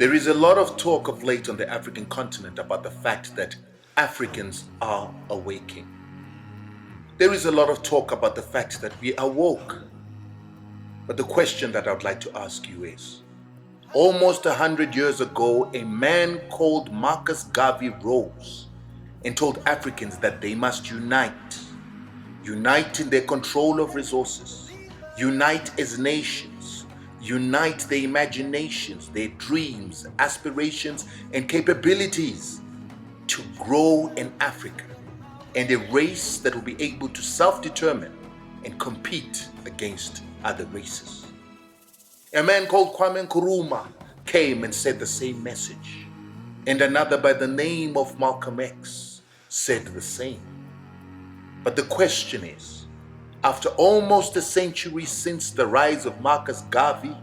There is a lot of talk of late on the African continent about the fact that Africans are awaking. There is a lot of talk about the fact that we are woke. But the question that I would like to ask you is, almost 100 years ago, a man called Marcus Garvey rose and told Africans that they must unite. Unite in their control of resources. Unite as nations. Unite their imaginations, their dreams, aspirations, and capabilities to grow in Africa, and a race that will be able to self-determine and compete against other races. A man called Kwame Nkrumah came and said the same message, and another by the name of Malcolm X said the same. But the question is, after almost a century since the rise of Marcus Garvey,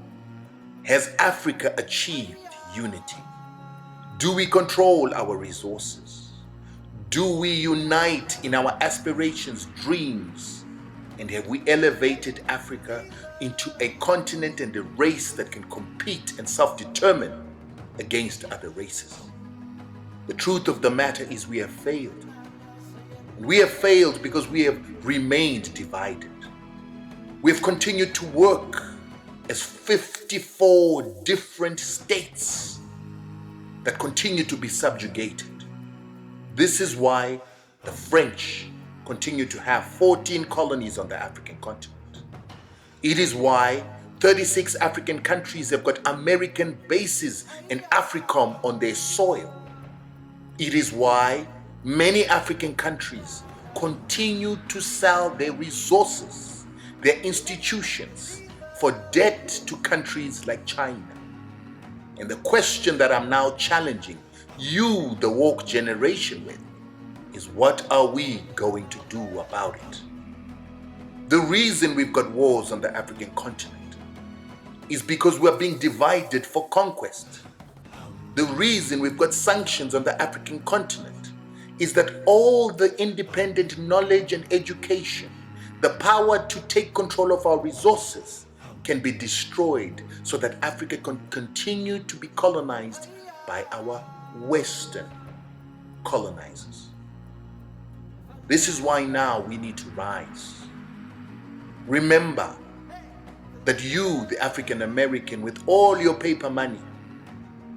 has Africa achieved unity? Do we control our resources? Do we unite in our aspirations, dreams? And have we elevated Africa into a continent and a race that can compete and self-determine against other races? The truth of the matter is we have failed. And we have failed because we have remained divided. We have continued to work as 54 different states that continue to be subjugated. This is why the French continue to have 14 colonies on the African continent. It is why 36 African countries have got American bases and AFRICOM on their soil. It is why many African countries continue to sell their resources, their institutions, for debt to countries like China. And the question that I'm now challenging you, the woke generation, with is, what are we going to do about it? The reason we've got wars on the African continent is because we're being divided for conquest. The reason we've got sanctions on the African continent is that all the independent knowledge and education, the power to take control of our resources, can be destroyed so that Africa can continue to be colonized by our Western colonizers. This is why now we need to rise. Remember that you, the African American, with all your paper money,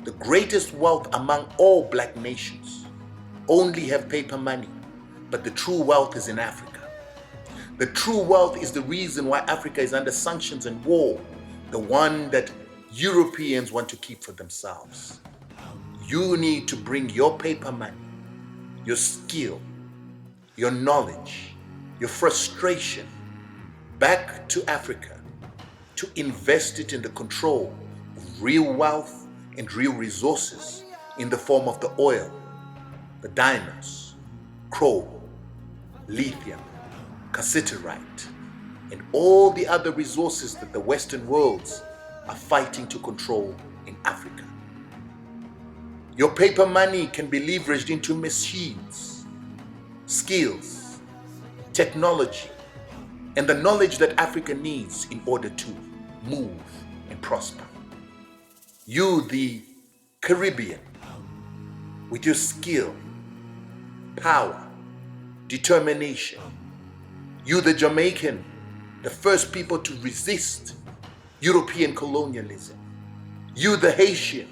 the greatest wealth among all black nations, only have paper money, but the true wealth is in Africa. The true wealth is the reason why Africa is under sanctions and war, the one that Europeans want to keep for themselves. You need to bring your paper money, your skill, your knowledge, your frustration back to Africa to invest it in the control of real wealth and real resources in the form of the oil, the diamonds, chrome, lithium, cassiterite, and all the other resources that the Western worlds are fighting to control in Africa. Your paper money can be leveraged into machines, skills, technology, and the knowledge that Africa needs in order to move and prosper. You, the Caribbean, with your skill, power, determination. You, the Jamaican, the first people to resist European colonialism. You, the Haitian,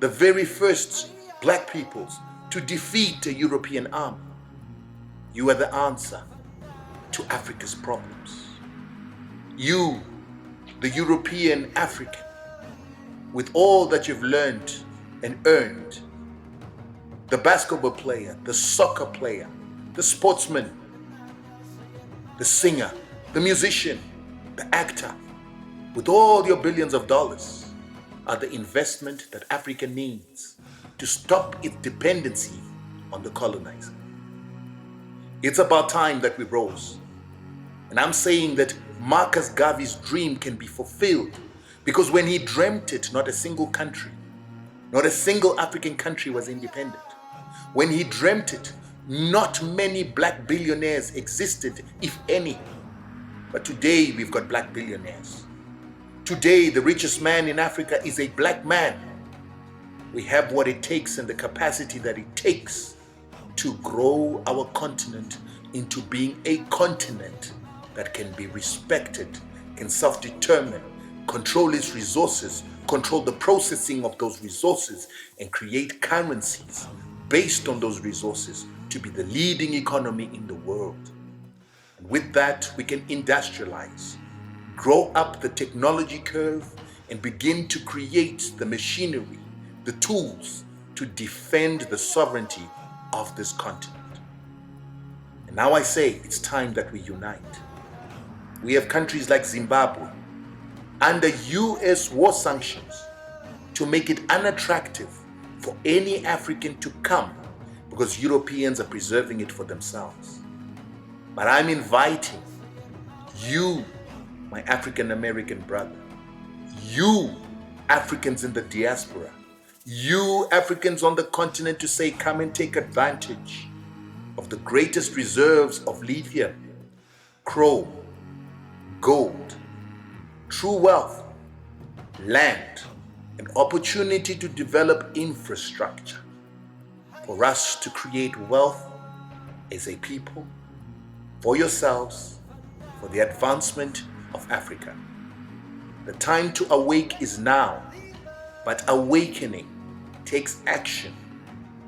the very first black peoples to defeat a European army. You are the answer to Africa's problems. You, the European African, with all that you've learned and earned, the basketball player, the soccer player, the sportsman, the singer, the musician, the actor, with all your billions of dollars, are the investment that Africa needs to stop its dependency on the colonizer. It's about time that we rose. And I'm saying that Marcus Garvey's dream can be fulfilled because when he dreamt it, not a single country, not a single African country was independent. When he dreamt it, not many black billionaires existed, if any. But today we've got black billionaires. Today the richest man in Africa is a black man. We have what it takes and the capacity that it takes to grow our continent into being a continent that can be respected, can self-determine, control its resources, control the processing of those resources, and create currencies based on those resources to be the leading economy in the world. And with that, we can industrialize, grow up the technology curve, and begin to create the machinery, the tools to defend the sovereignty of this continent. And now I say it's time that we unite. We have countries like Zimbabwe under US war sanctions to make it unattractive for any African to come because Europeans are preserving it for themselves. But I'm inviting you, my African American brother, you Africans in the diaspora, you Africans on the continent to say, come and take advantage of the greatest reserves of lithium, chrome, gold, true wealth, land, an opportunity to develop infrastructure for us to create wealth as a people, for yourselves, for the advancement of Africa. The time to awake is now, but awakening takes action,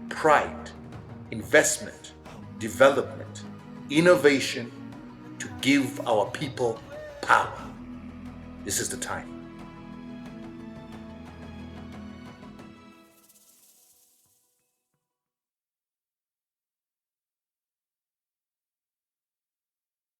pride, investment, development, innovation to give our people power. This is the time.